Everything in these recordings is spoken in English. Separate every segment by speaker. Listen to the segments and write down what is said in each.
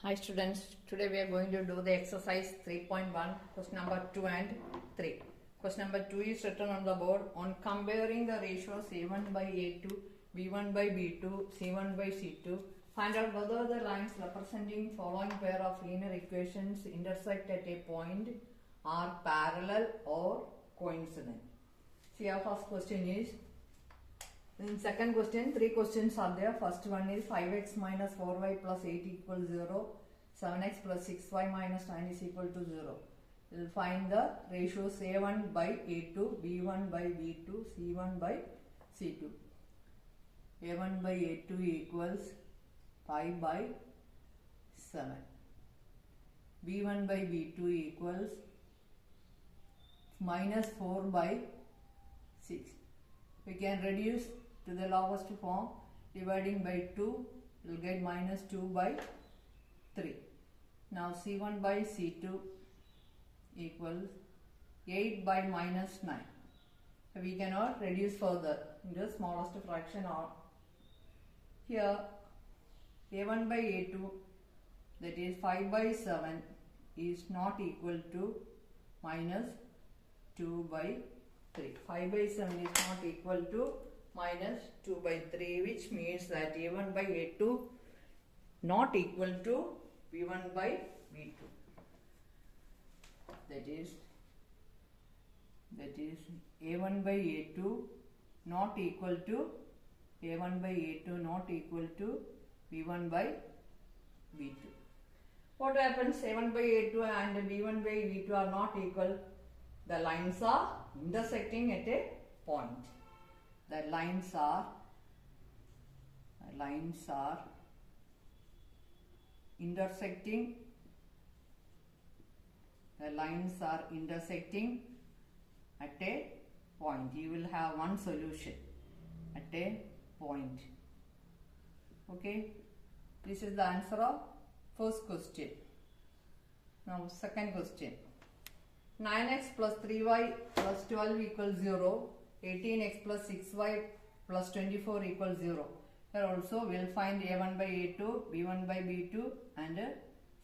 Speaker 1: Hi students, today we are going to do the exercise 3.1, question number 2 and 3. Question number 2 is written on the board. On comparing the ratios A1 by A2, B1 by B2, C1 by C2, find out whether the lines representing following pair of linear equations intersect at a point are parallel or coincident. See, our first question is, in second question, 3 questions are there. First one is 5x minus 4y plus 8 equals 0. 7x plus 6y minus 9 is equal to 0. We will find the ratios A1 by A2, B1 by B2, C1 by C2. A1 by A2 equals 5 by 7. B1 by B2 equals minus 4 by 6. We can reduce to the lowest form. Dividing by 2, we will get minus 2 by 3. Now C1 by C2 equals 8 by minus 9. So we cannot reduce further into the smallest fraction. Or here A1 by A2, that is 5 by 7, is not equal to minus 2 by 3. 5 by 7 is not equal to minus 2 by 3, which means that A1 by A2 not equal to B1 by B2. That is A1 by A2 not equal to A1 by A2 not equal to B1 by B2. What happens? A1 by A2 and B1 by B2 are not equal. The lines are intersecting at a point. The lines are intersecting. The lines are intersecting at a point. You will have one solution at a point. Okay. This is the answer of first question. Now second question. 9x plus 3y plus 12 equals 0. 18x plus 6y plus 24 equals 0. Here also we will find A1 by A2, B1 by B2 and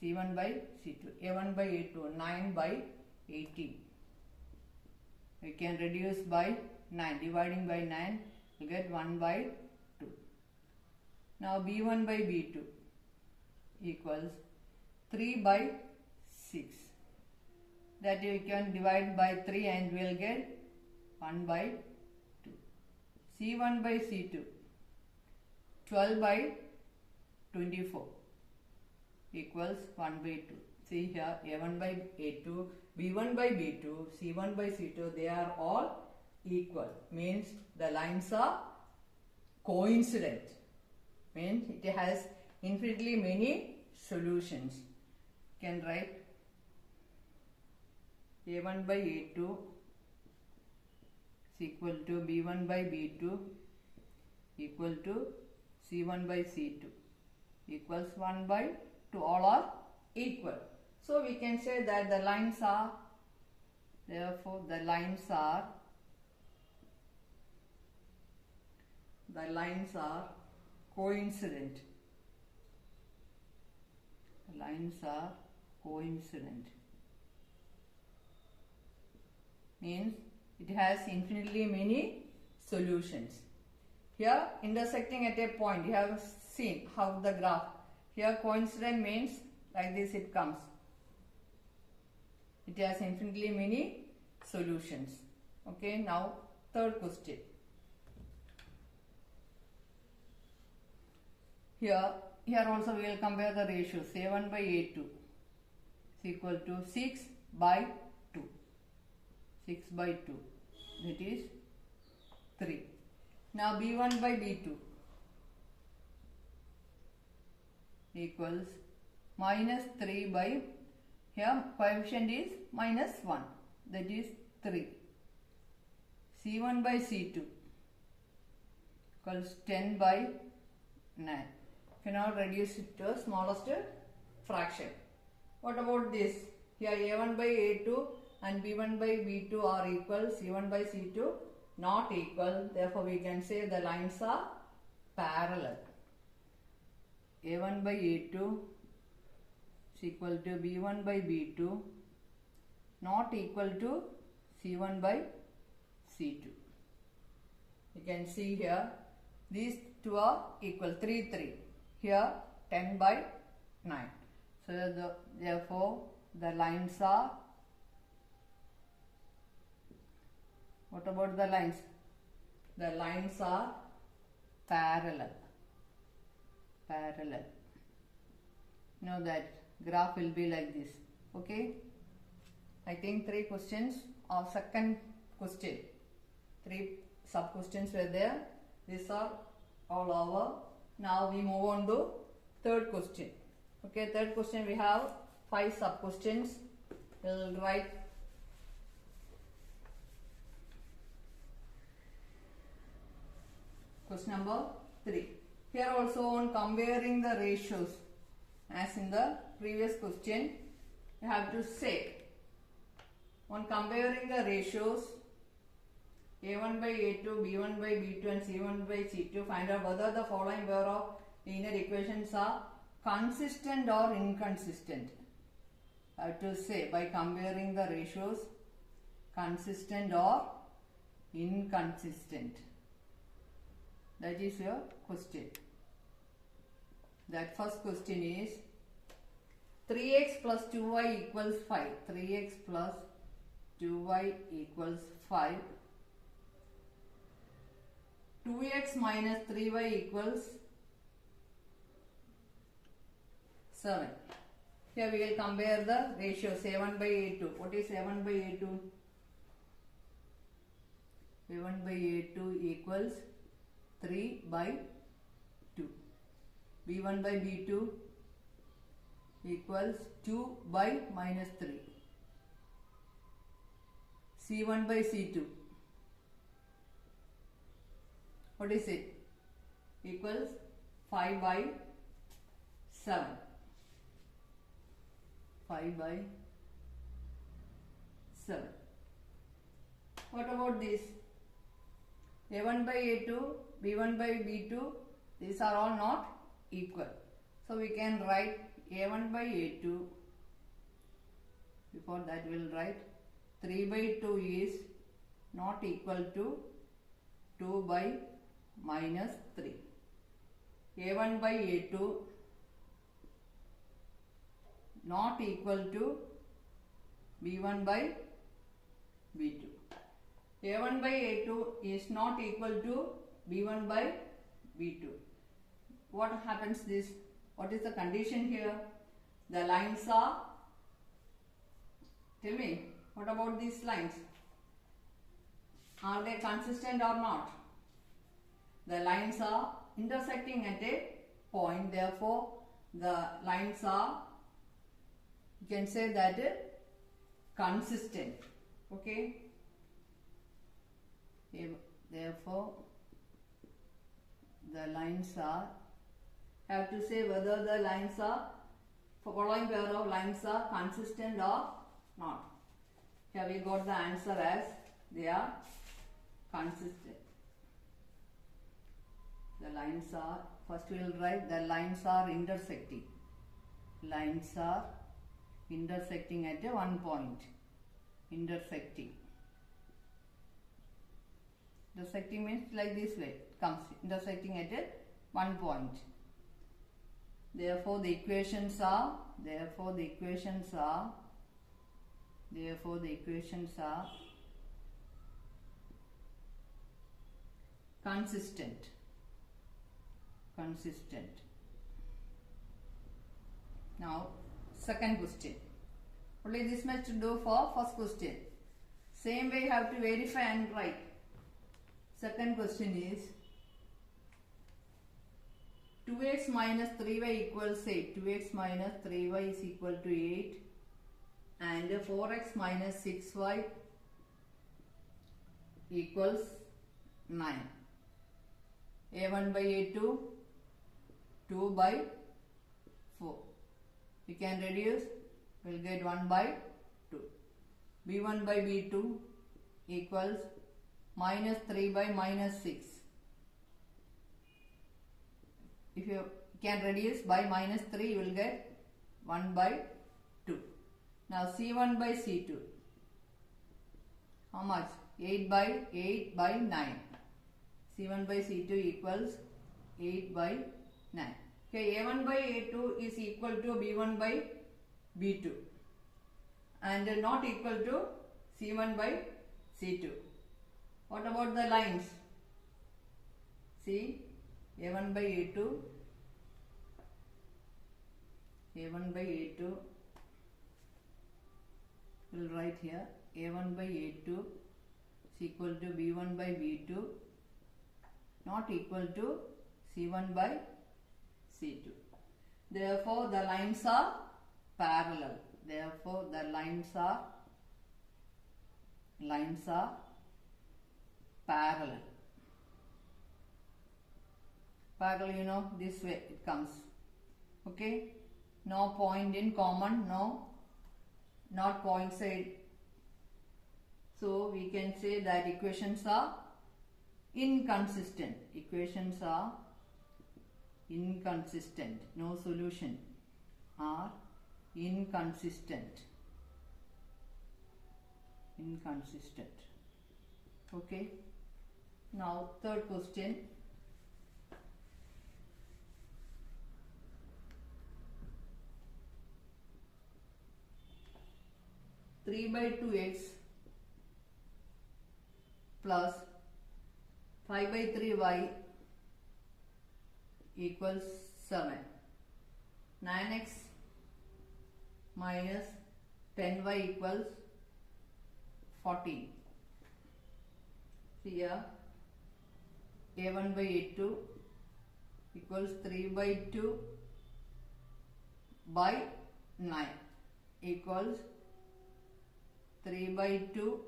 Speaker 1: C1 by C2. A1 by A2, 9 by 18. We can reduce by 9. Dividing by 9, we get 1 by 2. Now B1 by B2 equals 3 by 6. That you can divide by 3 and we will get 1 by 2. C1 by C2, 12 by 24 equals 1 by 2. See here, A1 by A2, B1 by B2, C1 by C2, they are all equal. Means the lines are coincident. Means it has infinitely many solutions. You can write A1 by A2 is equal to B1 by B2 equal to C1 by C2 equals 1 by 2. All are equal. So we can say that the lines are, therefore the lines are coincident. The lines are coincident. Means it has infinitely many solutions. Here intersecting at a point, you have seen how the graph. Here coincident means like this it comes. It has infinitely many solutions. Okay, now third question. Here also we will compare the ratios. A1 by A2 is equal to 6 by 2. 6 by 2, that is 3. Now B1 by B2 equals minus 3 by, here coefficient is minus 1, that is 3. C1 by C2 equals 10 by 9. Cannot reduce it to a smallest fraction. What about this? Here A1 by A2 and B1 by B2 are equal, C1 by C2 not equal. Therefore we can say the lines are parallel. A1 by A2 is equal to B1 by B2 not equal to C1 by C2. You can see here these two are equal 3 3. Here 10 by 9. So therefore the lines are, what about the lines? The lines are parallel. Parallel. Know that graph will be like this. Okay. I think 3 questions of second question. 3 sub questions were there. These are all over. Now we move on to third question. Okay, third question we have 5 sub questions. We'll write question number 3. Here also on comparing the ratios as in the previous question, you have to say on comparing the ratios A1 by A2, B1 by B2 and C1 by C2, find out whether the following pair of linear equations are consistent or inconsistent. I have to say by comparing the ratios, consistent or inconsistent. That is your question. That first question is 3x plus 2y equals 5. 3x plus 2y equals 5. 2x minus 3y equals 7. Here we will compare the ratio A1 by A2. What is A1 by A2? A1 by A2 equals 3 by 2. B1 by B2 equals 2 by minus 3. C1 by C2. What is it? Equals 5 by 7. 5 by 7. What about this? A1 by A2, B1 by B2, these are all not equal. So we can write A1 by A2. Before that we will write 3 by 2 is not equal to 2 by minus 3. A1 by A2 not equal to B1 by B2. A1 by A2 is not equal to B1 by B2. What happens this? What is the condition here? The lines are, tell me, what about these lines? Are they consistent or not? The lines are intersecting at a point, therefore the lines are, you can say that consistent. Okay. Therefore the lines are, have to say whether the lines are, following pair of lines are consistent or not. Here we got the answer as they are consistent. The lines are, first we will write the lines are intersecting. Lines are intersecting at a one point. Intersecting. Intersecting means like this way. It comes intersecting at a one point. Therefore the equations are consistent. Now second question. Only this much to do for first question. Same way you have to verify and write. Second question is 2x minus 3y equals 8. 2x minus 3y is equal to 8. And 4x minus 6y equals 9. A1 by A2, 2 by 4. You can reduce, we will get 1 by 2. B1 by B2 equals minus 3 by minus 6. If you can reduce by minus 3, you will get 1 by 2. Now C1 by C2. How much? 8 by 9. C1 by C2 equals 8 by 9. Okay, A1 by A2 is equal to B1 by B2 and not equal to C1 by C2. What about the lines? See, A1 by A2, A1 by A2, we'll write here A1 by A2 is equal to B1 by B2, not equal to C1 by C2. Therefore, the lines are parallel. Therefore, the lines are parallel. Parallel, you know, this way it comes. Okay, no point in common, no, not coincide. So we can say that equations are inconsistent. Equations are inconsistent. No solution. Are inconsistent. Inconsistent. Okay. Now third question. Three by 2x plus 5 by 3y equals 7. 9x minus 10y equals 14. See here, A1 by A2 equals 3 by 2 by 9 equals 3 by 2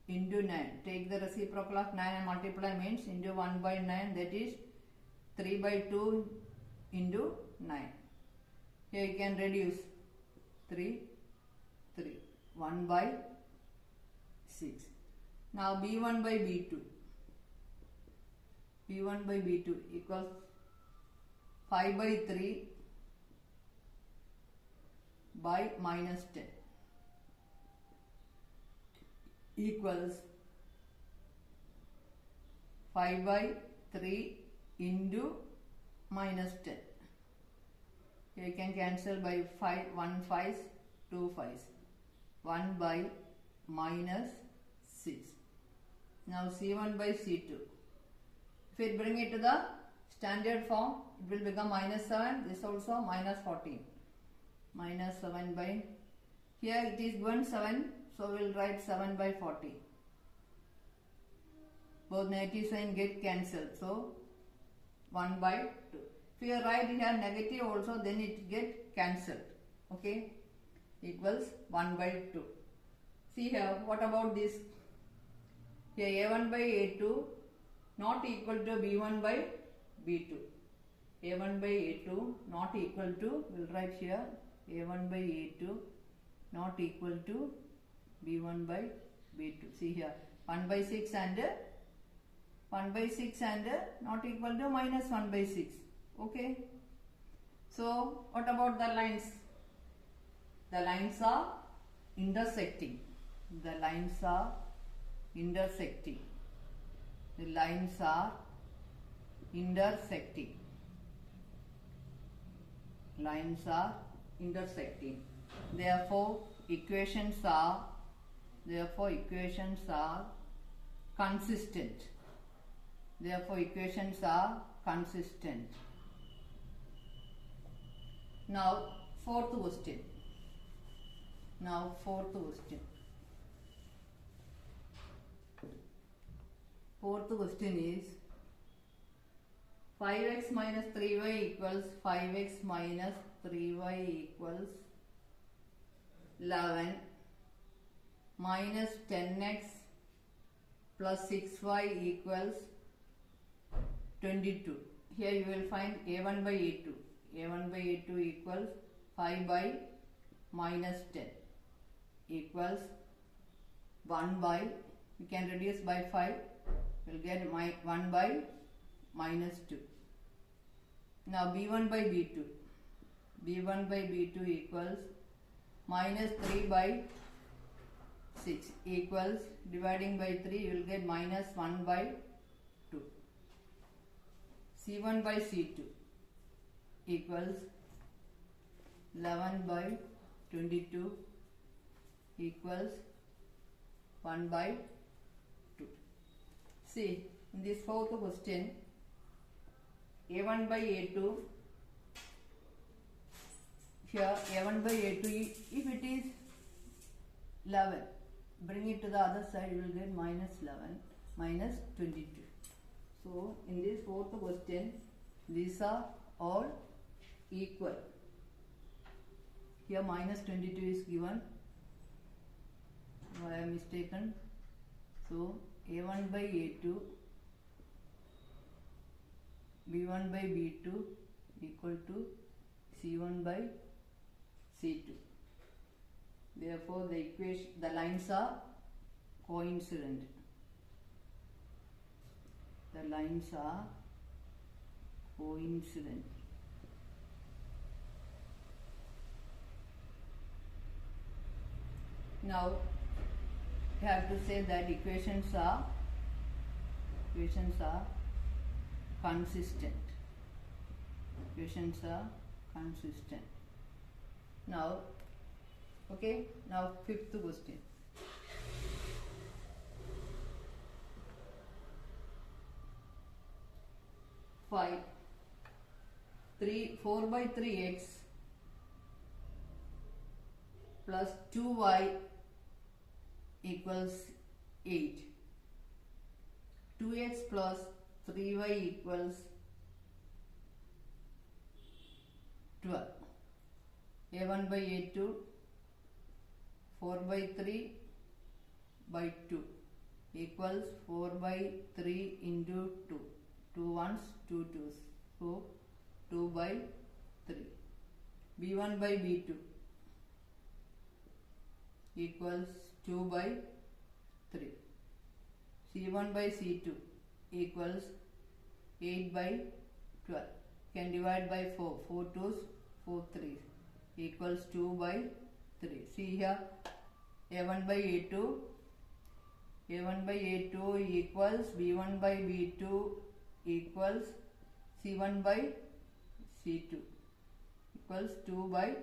Speaker 1: into 9. Take the reciprocal of 9 and multiply, means into 1 by 9, that is 3 by 2 into 9. Here you can reduce 3, 1 by 6. Now B1 by B2. B1 by B2 equals 5 by 3 by minus 10 equals 5 by 3 into minus 10. You can cancel by 5, 1 5s, 2 5s. 1 by minus 6. Now C1 by C2. If we bring it to the standard form, it will become minus 7. This also minus 14. Minus 7 by, here it is 1 7. So we will write 7 by 40. Both negative sign get cancelled. So 1 by 2. If you write here negative also, then it get cancelled. Okay. Equals 1 by 2. See here, what about this? Here A1 by A2 not equal to B1 by B2. A1 by A2 not equal to, we will write here A1 by A2 not equal to B1 by B2. See here, 1 by 6 and 1 by 6 and not equal to minus 1 by 6. Okay. So what about the lines? The lines are intersecting. The lines are intersecting. The lines are intersecting. Lines are intersecting. Therefore, equations are consistent. Therefore, equations are consistent. Now, fourth question. Fourth question is 5x minus 3y equals 5x minus 3y equals 11 minus 10x plus 6y equals 22. Here you will find A1 by A2. A1 by A2 equals 5 by minus 10 equals 1 by, we can reduce by 5, we will get 1 by minus 2. Now B1 by B2. B1 by B2 equals minus 3 by 6 equals, dividing by 3 you will get minus 1 by 2. C1 by C2 equals 11 by 22 equals 1 by 2. See, in this fourth question, A1 by A2, here A1 by A2, if it is 11, bring it to the other side, you will get minus 11, minus 22. So, in this fourth question, these are all equal. Here minus 22 is given. I am mistaken. So, A1 by A2, B1 by B2 equal to C1 by C2. Therefore, the lines are coincident. The lines are coincident. Now, you have to say that equations are consistent. Equations are consistent. Now, okay, now fifth question. 4 by 3x plus 2y equals 8. 2x plus 3y equals 12. A1 by A2, 4 by 3 by 2 equals 4 by 3 into 2. 2 ones, 2 twos. So, 2 by 3. B1 by B2 equals 2 by 3. C1 by C2 equals 8 by 12. Can divide by 4. 4 twos, 4 threes equals 2 by 3. See here, A1 by A2, A1 by A2 equals B1 by B2 equals C1 by C2 equals 2 by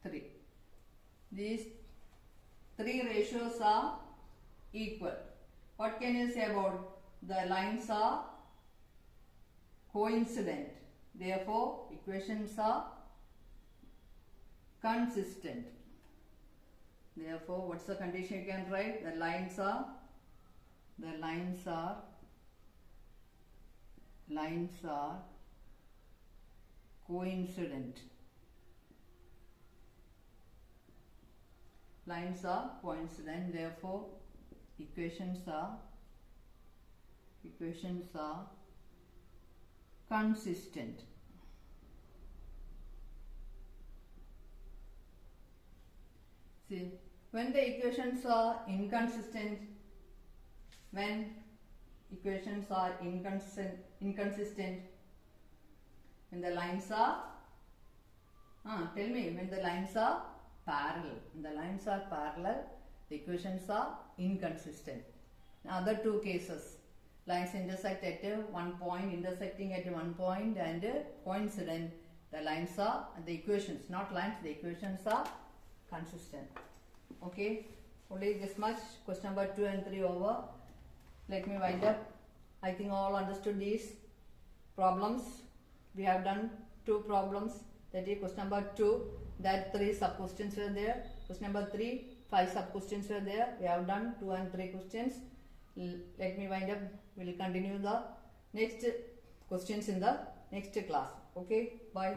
Speaker 1: 3. These three ratios are equal. What can you say about the lines are coincident? Therefore, equations are consistent. Therefore, what's the condition you can write? The lines are coincident. Lines are coincident. Therefore, equations are consistent. See, when the equations are inconsistent, when the lines are, tell me, when the lines are parallel. When the lines are parallel, the equations are inconsistent. Other two cases, lines intersect at one point, intersecting at one point, and coincident, the lines are, the equations, not lines, the equations are consistent. Okay, only this much. Question number 2 and 3 over. Let me wind up. I think all understood these problems. We have done 2 problems. That is question number 2, that 3 sub questions were there. Question number 3, 5 sub questions were there. We have done 2 and 3 questions. Let me wind up. We will continue the next questions in the next class. Okay, bye.